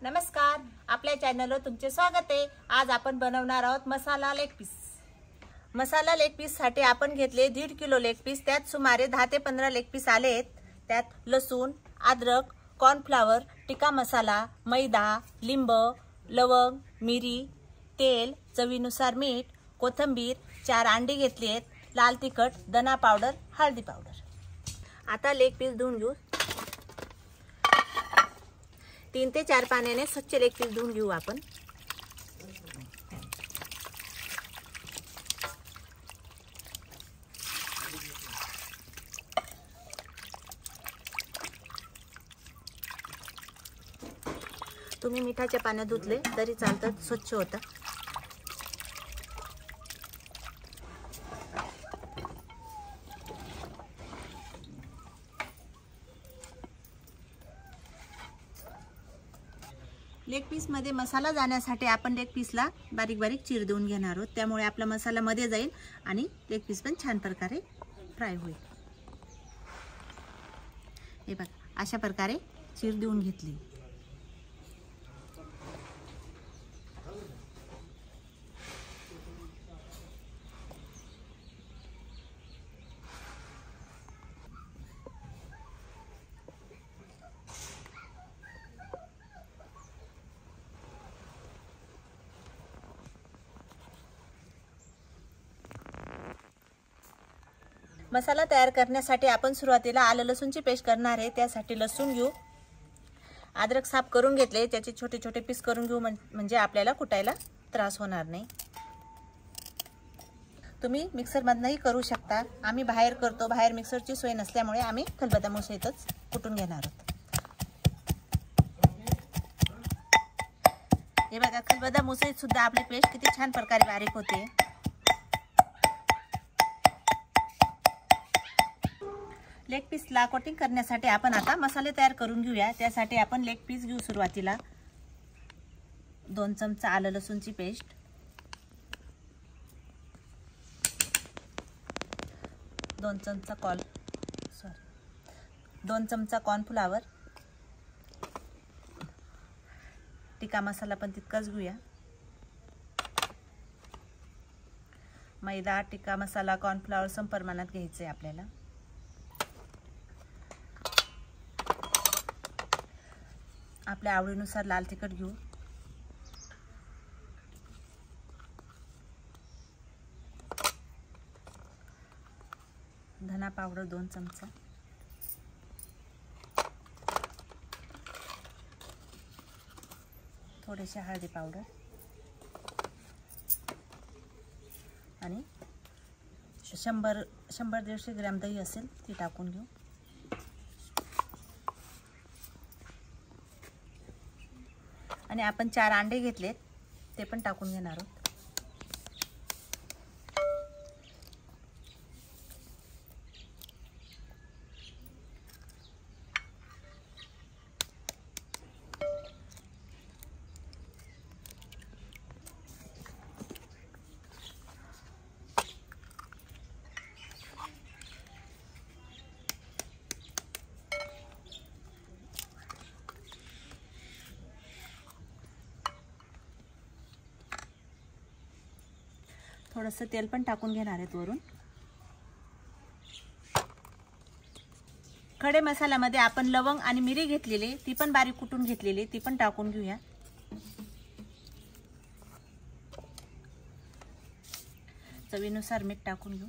नमस्कार, आपल्या चॅनलवर तुमचे स्वागत आहे। आज आपण बनवणार आहोत मसाला लेग पीस। मसाला लेग पीस साठी आपण घेतले 1.5 किलो लेग पीस। त्यात सुमारे 10 ते 15 लेग पीस आले आहेत। त्यात लसूण, अद्रक, कॉर्नफ्लॉवर, टिक्का मसाला, मैदा, लिंब, लवंग, मिरी, तेल, चवीनुसार मीठ, कोथिंबीर, 4 अंडी घेतली आहेत, लाल तिखट, धना पावडर, हळदी पावडर। आता लेग पीस धुवून घेऊ। 3 ते 4 पाण्याने स्वच्छ लेग पीस धुवून घेऊ आपण। तुम्ही मिठाच्या पाण्यात धुतले तरी चालतात, स्वच्छ होतं। लेग पीस मध्ये मसाला जाण्यासाठी आपण लेग पीसला बारीक बारीक चीर देऊन घेणार आहोत। त्यामुळे आपला मसाला मध्ये जाईल आणि लेग पीस पण छान प्रकारे फ्राय होईल। हे बघा, अशा प्रकारे चीर देऊन घेतली। मसाला तयार करण्यासाठी आपण सुरुवातीला आलं लसूणची पेस्ट करणार आहे। त्यासाठी लसूण घेऊ, अद्रक साफ करून घेतले, त्याचे छोटे छोटे पीस करून घेऊ, म्हणजे आपल्याला कुटायला त्रास होणार नाही। तुम्ही मिक्सर मधनंही करू शकता, आम्ही बाहेर करतो। बाहेर मिक्सरची सोय नसल्यामुळे आम्ही खलबत्ता मुसळीतच कुटून घेणार आहोत। हे बघा, खलबत्ता मुसळीत सुद्धा आपली पेस्ट किती छान प्रकारे बारीक होते। लेग पीसला कोटिंग करण्यासाठी आपण आता मसाले तयार करून घेऊया। त्यासाठी आपण लेग पीस घेऊ। सुरुवातीला 2 चमचा आलं लसूणची पेस्ट, 2 चमचा कॉर्नफ्लॉवर, टिक्का मसाला पण तितकाच घेऊया। मैदा, टिक्का मसाला, कॉर्नफ्लॉवर सम प्रमाणात घ्यायचे आपल्याला। आपल्या आवडीनुसार लाल तिखट घेऊ, धना पावडर 2 चमचा, थोडेसे हळदी पावडर आणि 100-150 ग्रॅम दही असेल ती टाकून घेऊ। आणि आपण 4 अंडे घेतलेत, ते पण टाकून घेणार आहोत। थोडंसं तेल पण टाकून घेणार आहेत वरून। खडे मसाल्यामध्ये आपण लवंग आणि मिरी घेतलेली, ती पण बारीक कुटून घेतलेली, ती पण टाकून घेऊया। चवीनुसार मीठ टाकून घेऊ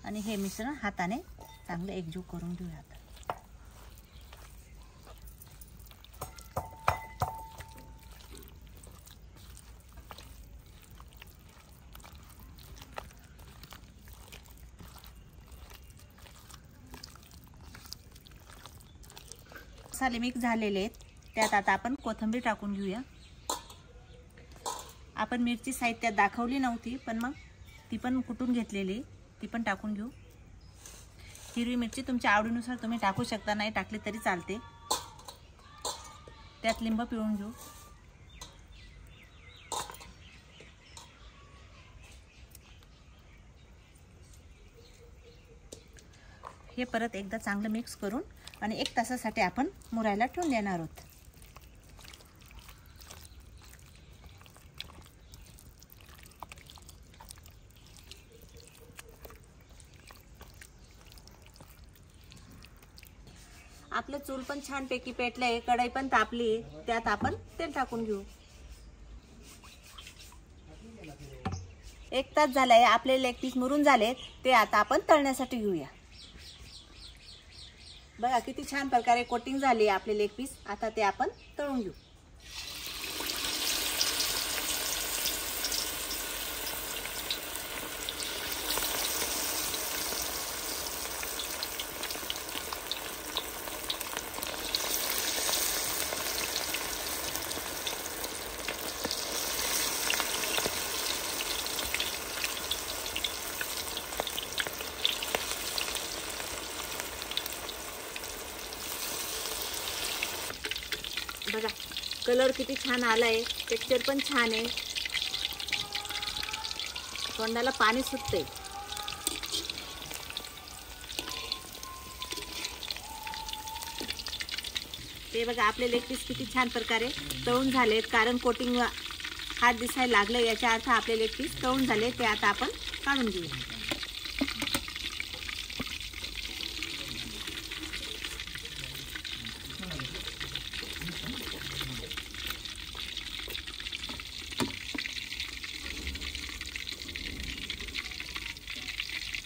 आणि हे मिश्रण हाताने चांगले एकजीव करून घेऊया। मसाले मिक्स झालेले आहेत, त्यात आता आपण कोथिंबीर टाकून घेऊया। आपण मिरची साहित्यात दाखवली नव्हती, पण मग ती पण कुटून घेतलेली, ती पण टाकून घेऊ। हिरवी मिरची तुमच्या आवडीनुसार तुम्ही टाकू शकता, नाही टाकली तरी चालते। त्यात लिंब पिळून घेऊ। हे परत एकदा चांगलं मिक्स करून आणि 1 तासासाठी आपण मुरायला ठेवून देणार आहोत. आपलं चूल पण छानपैकी पेटलंय, कढई पण तापली, त्यात आपण तेल टाकून घेऊ. 1 तास झालाय, आपले लेग पीस मुरून झालेत. ते आता आपण तळण्यासाठी घेऊया. बघा किती छान प्रकारे कोटिंग झाली आपले लेग पीस. आता ते आपण तळून घेऊ. बघा कलर किती छान आलाय, टेक्स्चर पण छान आहे, तोंडाला पाणी सुटते. ते बघा आपले लेग पीस किती छान प्रकारे तळून झालेत. कारण कोटिंग हात दिसायला लागलं, याचा अर्थ आपले लेग पीस तळून झाले. ते आता आपण काढून घेऊ.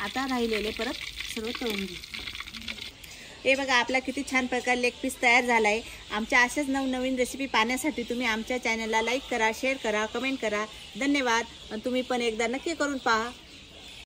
आता राहिलेले परत सर्व तळून घेऊ. हे बघा आपला किती छान प्रकारे लेग पीस तयार झाला आहे. आमच्या अशाच नवनवीन रेसिपी पाहण्यासाठी तुम्ही आमच्या चॅनलला लाईक करा, शेअर करा, कमेंट करा. धन्यवाद. तुम्ही पण एकदा नक्की करून पहा.